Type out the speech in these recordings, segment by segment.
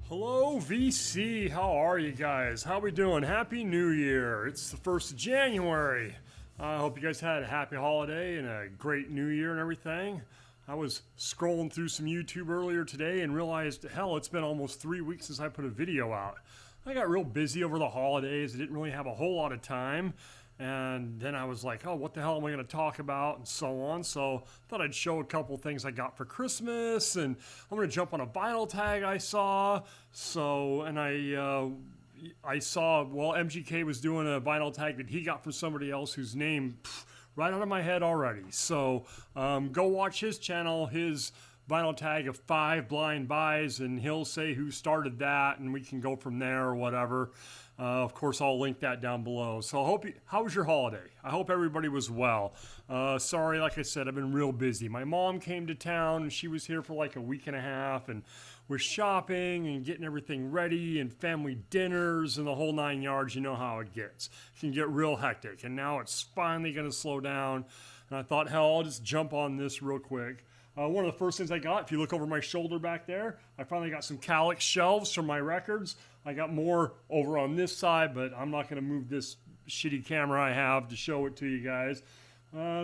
Hello, VC. How are you guys? How we doing? Happy New Year. It's the 1st of January. I hope you guys had a happy holiday and a great New Year and everything. I was scrolling through some YouTube earlier today and realized, hell, it's been almost 3 weeks since I put a video out. I got real busy over the holidays. I didn't really have a whole lot of time. And then I was like, oh, what the hell am I going to talk about and so on. So I thought I'd show a couple things I got for Christmas. And I'm going to jump on a vinyl tag I saw. I saw, well, MGK was doing a vinyl tag that he got from somebody else whose name, right out of my head already. So go watch his channel, his vinyl tag of 5 blind buys, and he'll say who started that, and we can go from there or whatever. Of course, I'll link that down below. So how was your holiday? I hope everybody was well. Sorry, like I said, I've been real busy. My mom came to town, and she was here for like a week and a half, and we're shopping and getting everything ready and family dinners and the whole 9 yards. You know how it gets. It can get real hectic, and now it's finally going to slow down. And I thought, hell, I'll just jump on this real quick. One of the first things I got, if you look over my shoulder back there, I finally got some Kallax shelves for my records. I got more over on this side, but I'm not going to move this shitty camera I have to show it to you guys.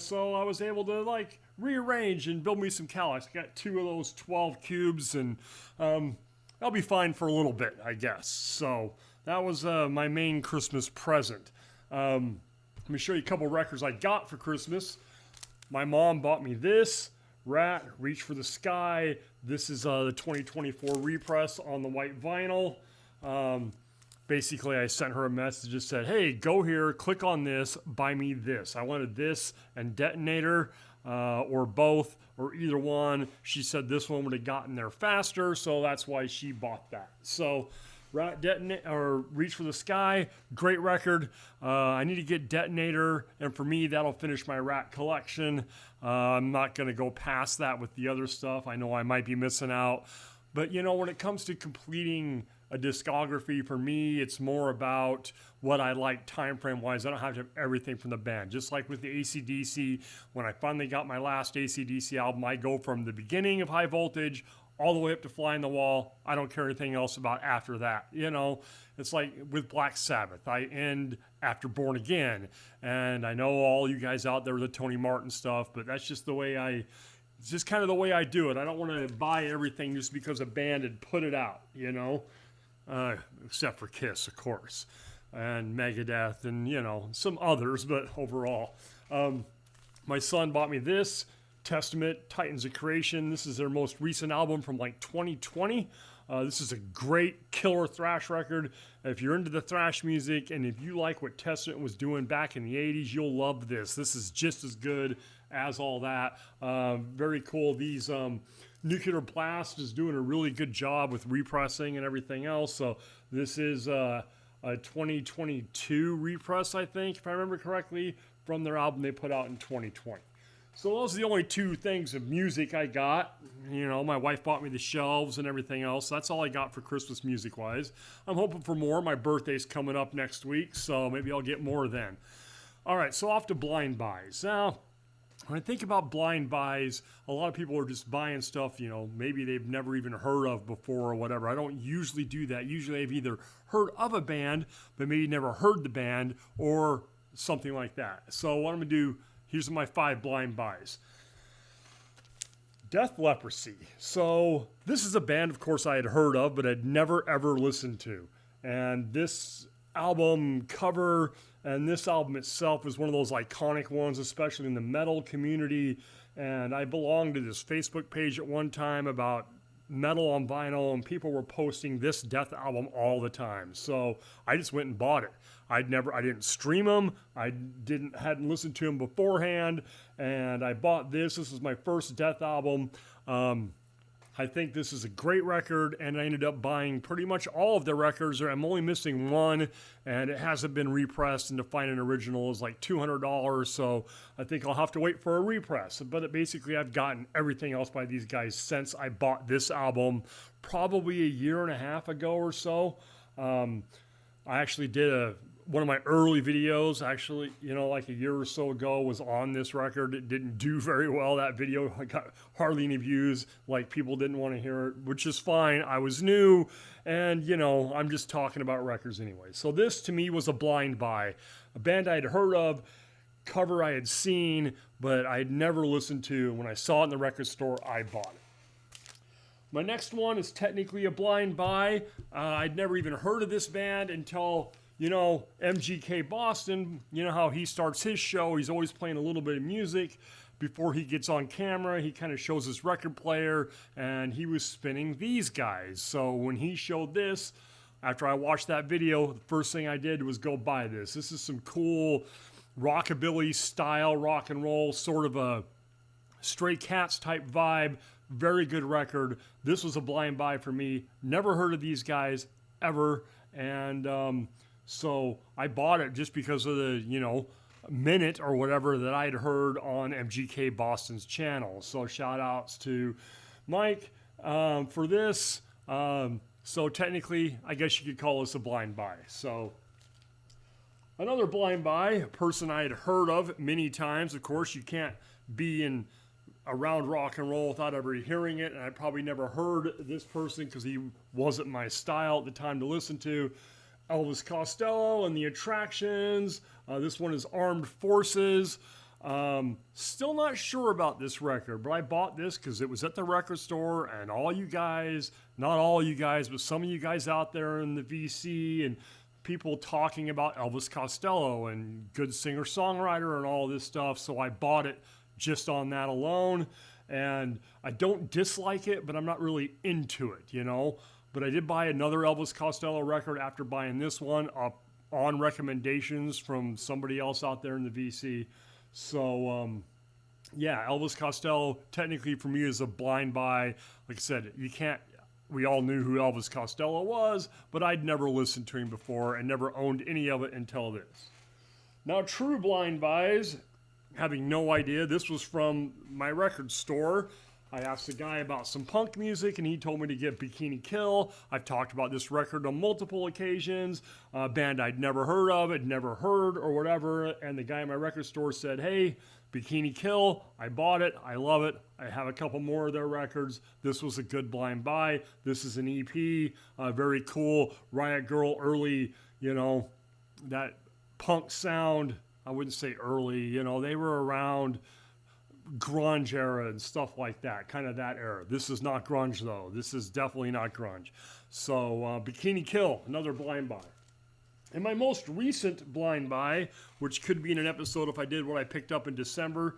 So I was able to rearrange and build me some Kallax. I got 2 of those 12 cubes, and I'll be fine for a little bit, I guess. So that was my main Christmas present. Let me show you a couple records I got for Christmas. My mom bought me this. Ratt, Reach for the Sky. This is the 2024 repress on the white vinyl. Basically, I sent her a message that said, hey, go here, click on this, buy me this. I wanted this and Detonator, or both, or either one. She said this one would have gotten there faster, so that's why she bought that. So, Ratt, Detonator, or Reach for the Sky, great record. I need to get Detonator, and for me, that'll finish my Ratt collection. I'm not going to go past that with the other stuff. I know I might be missing out. But, you know, when it comes to completing a discography, for me, it's more about what I like time frame wise. I don't have to have everything from the band. Just like with the AC/DC, when I finally got my last AC/DC album, I go from the beginning of High Voltage all the way up to Fly on the Wall. I don't care anything else about after that. You know, it's like with Black Sabbath. I end after Born Again. And I know all you guys out there with the Tony Martin stuff, but that's just the way it's just kind of the way I do it. I don't want to buy everything just because a band had put it out, you know, except for Kiss, of course, and Megadeth and, you know, some others, but overall. My son bought me this. Testament, Titans of Creation. This is their most recent album from like 2020. This is a great killer thrash record. If you're into the thrash music and if you like what Testament was doing back in the 80s, you'll love this. This is just as good as all that. Very cool. These Nuclear Blast is doing a really good job with repressing and everything else. So this is a 2022 repress, I think, if I remember correctly, from their album they put out in 2020. So those are the only 2 things of music I got. You know, my wife bought me the shelves and everything else. That's all I got for Christmas music-wise. I'm hoping for more. My birthday's coming up next week, so maybe I'll get more then. All right, so off to blind buys. Now, when I think about blind buys, a lot of people are just buying stuff, you know, maybe they've never even heard of before or whatever. I don't usually do that. Usually I've either heard of a band, but maybe never heard the band or something like that. So what I'm going to do, here's my 5 blind buys. Death Leprosy. So this is a band, of course, I had heard of, but I'd never, ever listened to. And this album cover and this album itself is one of those iconic ones, especially in the metal community. And I belonged to this Facebook page at one time about metal on vinyl, and people were posting this Death album all the time. So I just went and bought it. I didn't stream them. Hadn't listened to them beforehand, and I bought this. This was my first Death album. I think this is a great record, and I ended up buying pretty much all of the records. I'm only missing one, and it hasn't been repressed, and to find an original is like $200, so I think I'll have to wait for a repress. But basically, I've gotten everything else by these guys since I bought this album, probably a year and a half ago or so. I actually did one of my early videos, actually, you know, like a year or so ago, was on this record. It didn't do very well. That video got hardly any views. Like, people didn't want to hear it, which is fine. I was new, and, you know, I'm just talking about records anyway. So this, to me, was a blind buy. A band I had heard of, cover I had seen, but I had never listened to. When I saw it in the record store, I bought it. My next one is technically a blind buy. I'd never even heard of this band until, you know, MGK Boston. You know how he starts his show. He's always playing a little bit of music before he gets on camera. He kind of shows his record player, and he was spinning these guys. So when he showed this, after I watched that video, the first thing I did was go buy this. This is some cool rockabilly style rock and roll, sort of a Stray Cats type vibe. Very good record. This was a blind buy for me. Never heard of these guys ever. And so I bought it just because of the, you know, minute or whatever that I had heard on MGK Boston's channel. So shout outs to Mike for this. So technically, I guess you could call this a blind buy. So another blind buy, a person I had heard of many times. Of course, you can't be around rock and roll without ever hearing it, and I probably never heard this person because he wasn't my style at the time to listen to. Elvis Costello and the Attractions. This one is Armed Forces. Still not sure about this record, but I bought this because it was at the record store, and all you guys, not all you guys, but some of you guys out there in the VC and people talking about Elvis Costello and good singer-songwriter and all this stuff, so I bought it just on that alone. And I don't dislike it, but I'm not really into it, you know. But I did buy another Elvis Costello record after buying this one on recommendations from somebody else out there in the VC. So, yeah, Elvis Costello technically for me is a blind buy. Like I said, we all knew who Elvis Costello was, but I'd never listened to him before and never owned any of it until this. Now, true blind buys, having no idea. This was from my record store. I asked the guy about some punk music, and he told me to get Bikini Kill. I've talked about this record on multiple occasions. A band I'd never heard of, had never heard or whatever, and the guy in my record store said, hey, Bikini Kill, I bought it, I love it. I have a couple more of their records. This was a good blind buy. This is an EP, very cool. Riot Grrrl early, you know, that punk sound. I wouldn't say early, you know, they were around grunge era and stuff like that, kind of that era. This is not grunge though. This is definitely not grunge. So Bikini Kill, another blind buy. And my most recent blind buy, which could be in an episode if I did what I picked up in December,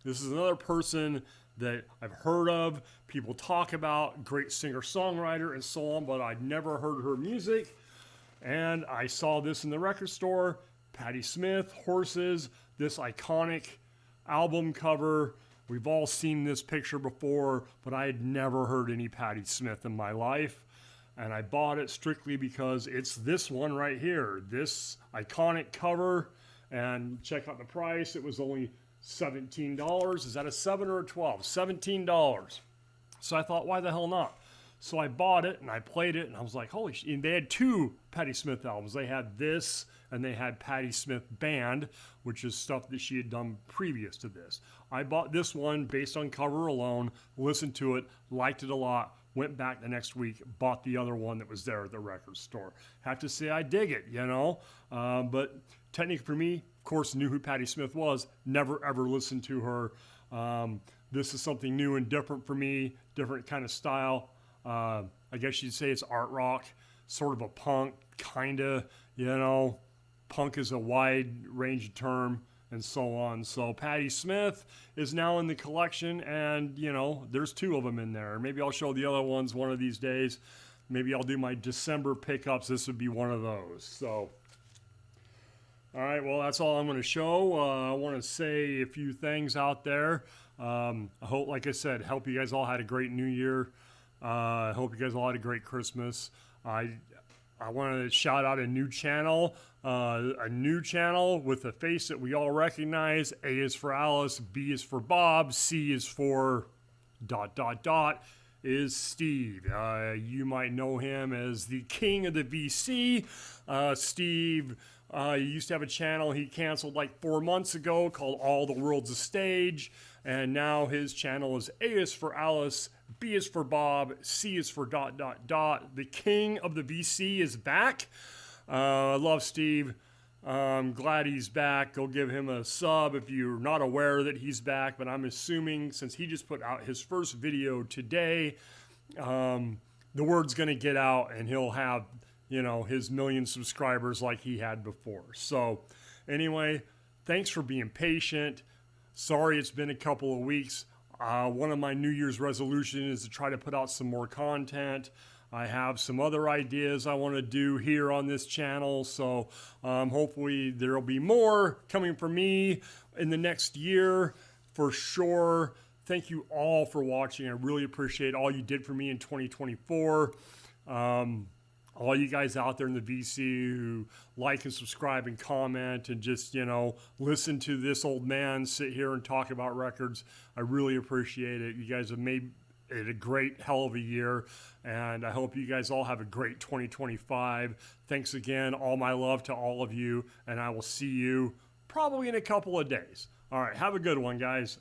this is another person that I've heard of, people talk about, great singer-songwriter and so on, but I'd never heard her music. And I saw this in the record store. Patti Smith, Horses, this iconic album cover. We've all seen this picture before, but I had never heard any Patti Smith in my life. And I bought it strictly because it's this one right here, this iconic cover. And check out the price. It was only $17. Is that a 7 or a 12? $17. So I thought, why the hell not? So I bought it and I played it and I was like, holy shit. And they had two Patti Smith albums. They had this and they had Patti Smith Band, which is stuff that she had done previous to this. I bought this one based on cover alone, listened to it, liked it a lot, went back the next week, bought the other one that was there at the record store. Have to say I dig it, you know. But technically for me, of course, knew who Patti Smith was, never ever listened to her. This is something new and different for me, different kind of style. I guess you'd say it's art rock, sort of a punk, kind of, you know. Punk is a wide range term and so on. So Patti Smith is now in the collection and, you know, there's two of them in there. Maybe I'll show the other ones one of these days. Maybe I'll do my December pickups. This would be one of those. So, all right, well, that's all I'm going to show. I want to say a few things out there. I hope, like I said, hope you guys all had a great New Year. I hope you guys all had a great Christmas. I want to shout out a new channel with a face that we all recognize. A is for Alice, B is for Bob, C is for ... is Steve. You might know him as the king of the VC. Steve used to have a channel he canceled like 4 months ago called All the World's a Stage. And now his channel is A is for Alice, B is for Bob, C is for ... The king of the VC is back. I love Steve. I'm glad he's back. Go give him a sub if you're not aware that he's back. But I'm assuming since he just put out his first video today, the word's going to get out and he'll have, you know, his 1 million subscribers like he had before. So anyway, thanks for being patient. Sorry it's been a couple of weeks. One of my New Year's resolutions is to try to put out some more content. I have some other ideas I want to do here on this channel, so hopefully there will be more coming from me in the next year for sure. Thank you all for watching. I really appreciate all you did for me in 2024. All you guys out there in the VC who like and subscribe and comment and just, you know, listen to this old man sit here and talk about records. I really appreciate it. You guys have made it a great hell of a year, and I hope you guys all have a great 2025. Thanks again. All my love to all of you, and I will see you probably in a couple of days. All right, have a good one, guys.